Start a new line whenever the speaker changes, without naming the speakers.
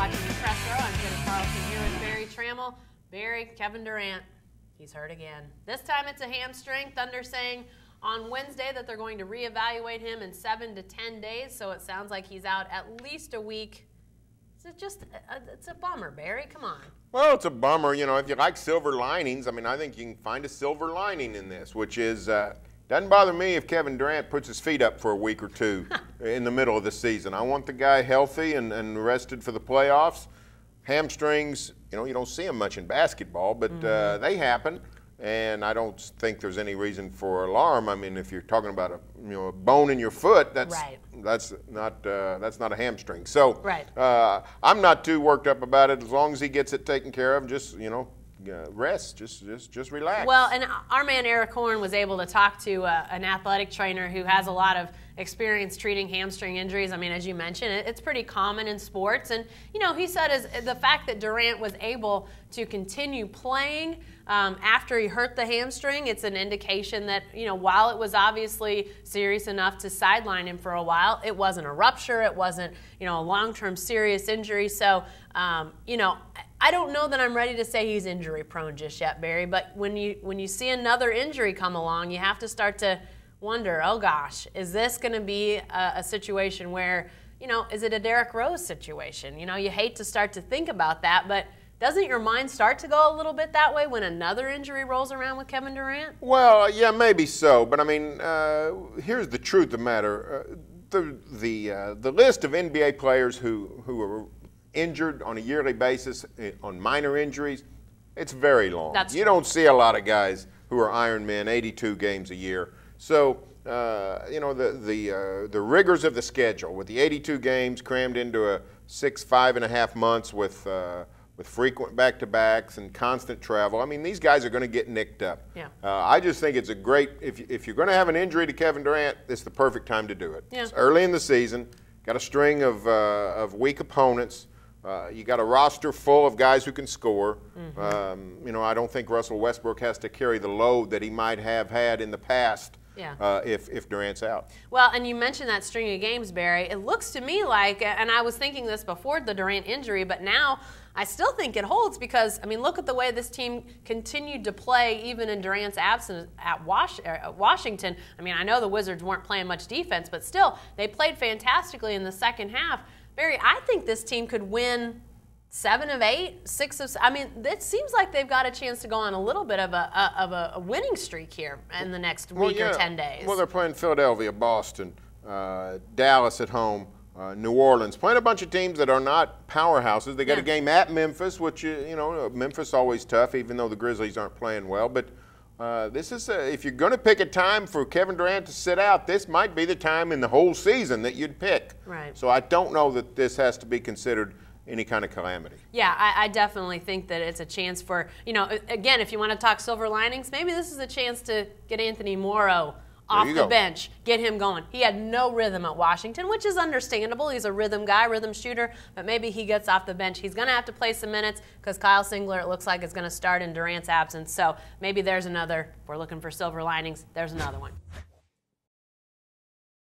watching the Press Row. I'm Jenny Carlson here with Barry Trammell. Barry, Kevin Durant, he's hurt again. This time it's a hamstring. Thunder saying on Wednesday that they're going to reevaluate him in 7 to 10 days, so it sounds like he's out at least a week. It's a bummer, Barry. Come on.
Well, it's a bummer. You know, if you like silver linings, I mean, I think you can find a silver lining in this, which is doesn't bother me if Kevin Durant puts his feet up for a week or two in the middle of the season. I want the guy healthy and rested for the playoffs. Hamstrings, you know, you don't see them much in basketball, but they happen, and I don't think there's any reason for alarm. I mean, if you're talking about a bone in your foot, that's not a hamstring. So I'm not too worked up about it as long as he gets it taken care of. Just rest, just relax.
Well, and our man Eric Horn was able to talk to an athletic trainer who has a lot of experience treating hamstring injuries. I mean, as you mentioned, it's pretty common in sports. And, you know, he said the fact that Durant was able to continue playing after he hurt the hamstring, it's an indication that, you know, while it was obviously serious enough to sideline him for a while, it wasn't a rupture, it wasn't, you know, a long-term serious injury. So, you know, I don't know that I'm ready to say he's injury prone just yet, Barry, but when you see another injury come along, you have to start to wonder, oh gosh, is this going to be a situation where, you know, is it a Derrick Rose situation? You know, you hate to start to think about that, but doesn't your mind start to go a little bit that way when another injury rolls around with Kevin Durant?
Well, yeah, maybe so, but I mean, here's the truth of the matter. The list of NBA players who are injured on a yearly basis on minor injuries, it's very long. You don't see a lot of guys who are Iron Men 82 games a year. So, you know, the rigors of the schedule with the 82 games crammed into a 5.5 months with frequent back-to-backs and constant travel. I mean, these guys are going to get nicked up.
Yeah.
I just think it's a great, if you're going to have an injury to Kevin Durant, it's the perfect time to do it.
Yeah.
It's early in the season, got a string of weak opponents. You got a roster full of guys who can score. You know, I don't think Russell Westbrook has to carry the load that he might have had in the past if Durant's out.
Well, and you mentioned that string of games, Barry. It looks to me like, and I was thinking this before the Durant injury, but now I still think it holds because, I mean, look at the way this team continued to play even in Durant's absence at Washington. I mean, I know the Wizards weren't playing much defense, but still, they played fantastically in the second half. Barry, I think this team could win 7 of 8, 6 of. I mean, it seems like they've got a chance to go on a little bit of a winning streak here in the next week or 10 days. Well,
they're playing Philadelphia, Boston, Dallas at home, New Orleans, playing a bunch of teams that are not powerhouses. They got a game at Memphis, which you know, Memphis always tough, even though the Grizzlies aren't playing well, but. This is if you're going to pick a time for Kevin Durant to sit out, this might be the time in the whole season that you'd pick.
Right.
So I don't know that this has to be considered any kind of calamity.
Yeah, I definitely think that it's a chance for, you know, again, if you want to talk silver linings, maybe this is a chance to get Anthony Morrow off the bench, get him going. He had no rhythm at Washington, which is understandable. He's a rhythm guy, rhythm shooter, but maybe he gets off the bench. He's going to have to play some minutes because Kyle Singler, it looks like, is going to start in Durant's absence. So maybe there's another, if we're looking for silver linings, there's another one.